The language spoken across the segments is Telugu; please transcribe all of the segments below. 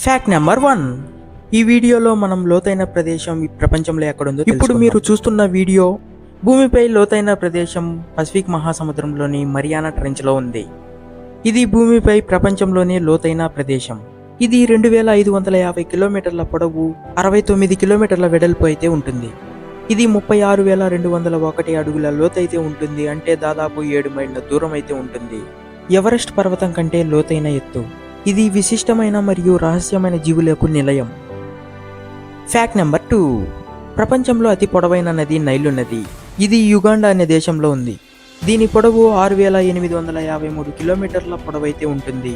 Fact number 1. ఈ వీడియోలో మనం లోతైన ప్రదేశం ఈ ప్రపంచంలో ఎక్కడుందో ఇప్పుడు మీరు చూస్తున్న వీడియో భూమిపై లోతైన ప్రదేశం పసిఫిక్ మహాసముద్రంలోని మరియానా ట్రెంచ్లో ఉంది. ఇది భూమిపై ప్రపంచంలోనే లోతైన ప్రదేశం. ఇది 2550 కిలోమీటర్ల పొడవు, 69 కిలోమీటర్ల వెడల్పు అయితే ఉంటుంది. ఇది 36,201 అడుగుల లోతైతే ఉంటుంది, అంటే దాదాపు 7 మైళ్ళ దూరం అయితే ఉంటుంది. ఎవరెస్ట్ పర్వతం కంటే లోతైన ఎత్తు. ఇది విశిష్టమైన మరియు రహస్యమైన జీవులకు నిలయం. Fact number 2. ప్రపంచంలో అతి పొడవైన నది నైలు నది. ఇది యుగాండా అనే దేశంలో ఉంది. దీని పొడవు 6,853 కిలోమీటర్ల పొడవైతే ఉంటుంది.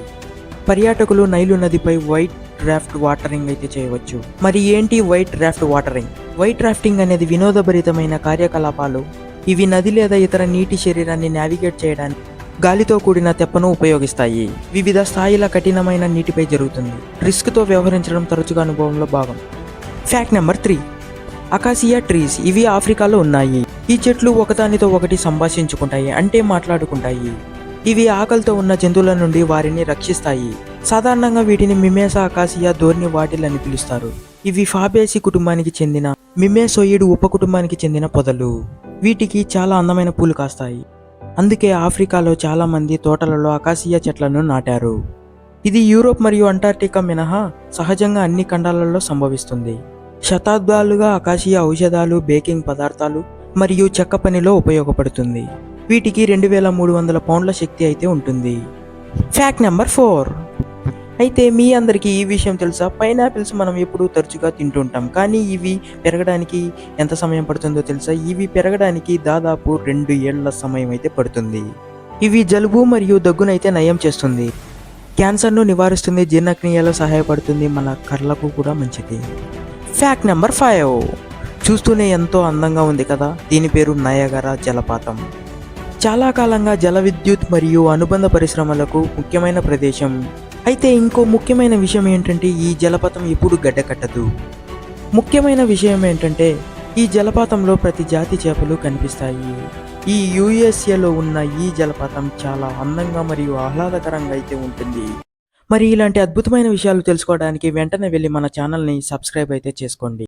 పర్యాటకులు నైలు నదిపై వైట్ డ్రాఫ్ట్ వాటరింగ్ అయితే చేయవచ్చు. మరి ఏంటి white draft watering? White rafting అనేది వినోదభరితమైన కార్యకలాపాలు. ఇవి నది లేదా ఇతర నీటి శరీరాన్ని నావిగేట్ చేయడానికి గాలితో కూడిన తెప్పను ఉపయోగిస్తాయి. వివిధ స్థాయిల కఠినమైన నీటిపై జరుగుతుంది. రిస్క్తో వ్యవహరించడం తరచుగా అనుభవంలో భాగం. Fact number 3. Acacia trees. ఇవి ఆఫ్రికాలో ఉన్నాయి. ఈ చెట్లు ఒకదానితో ఒకటి సంభాషించుకుంటాయి, అంటే మాట్లాడుకుంటాయి. ఇవి ఆకలితో ఉన్న జంతువుల నుండి వారిని రక్షిస్తాయి. సాధారణంగా వీటిని మిమేసా అకాసియా ధోర్ని వాటిల్ అని పిలుస్తారు. ఇవి ఫాబేసి కుటుంబానికి చెందిన మిమేసోయిడ్ ఉపకుటుంబానికి చెందిన పొదలు. వీటికి చాలా అందమైన పూలు కాస్తాయి. అందుకే ఆఫ్రికాలో చాలా మంది తోటలలో అకాసియా చెట్లను నాటారు. ఇది యూరోప్ మరియు అంటార్క్టికా మినహా సహజంగా అన్ని ఖండాలలో సంభవిస్తుంది. శతాబ్దాలుగా అకాసియా ఔషధాలు, బేకింగ్ పదార్థాలు మరియు చెక్క పనిలో ఉపయోగపడుతుంది. వీటికి 2300 పౌండ్ల శక్తి అయితే ఉంటుంది. Fact number 4. అయితే మీ అందరికీ ఈ విషయం తెలుసా? పైనాపిల్స్ మనం ఎప్పుడూ తరచుగా తింటుంటాం, కానీ ఇవి పెరగడానికి ఎంత సమయం పడుతుందో తెలుసా? ఇవి పెరగడానికి దాదాపు 2 ఏళ్ల సమయం అయితే పడుతుంది. ఇవి జలుబు మరియు దగ్గునైతే నయం చేస్తుంది, క్యాన్సర్ను నివారిస్తుంది, జీర్ణక్రియలో సహాయపడుతుంది, మన కళ్ళకు కూడా మంచిది. Fact number 5. చూస్తూనే ఎంతో అందంగా ఉంది కదా, దీని పేరు నయాగరా జలపాతం. చాలా కాలంగా జల విద్యుత్ మరియు అనుబంధ పరిశ్రమలకు ముఖ్యమైన ప్రదేశం. అయితే ఇంకో ముఖ్యమైన విషయం ఏంటంటే ఈ జలపాతం ఎప్పుడు గడ్డకట్టదు. ముఖ్యమైన విషయం ఏంటంటే ఈ జలపాతంలో ప్రతి జాతి చేపలు కనిపిస్తాయి. ఈ యుఎస్ఏలో ఉన్న ఈ జలపాతం చాలా అందంగా మరియు ఆహ్లాదకరంగా అయితే ఉంటుంది. మరి ఇలాంటి అద్భుతమైన విషయాలు తెలుసుకోవడానికి వెంటనే వెళ్ళి మన ఛానల్ని సబ్స్క్రైబ్ అయితే చేసుకోండి.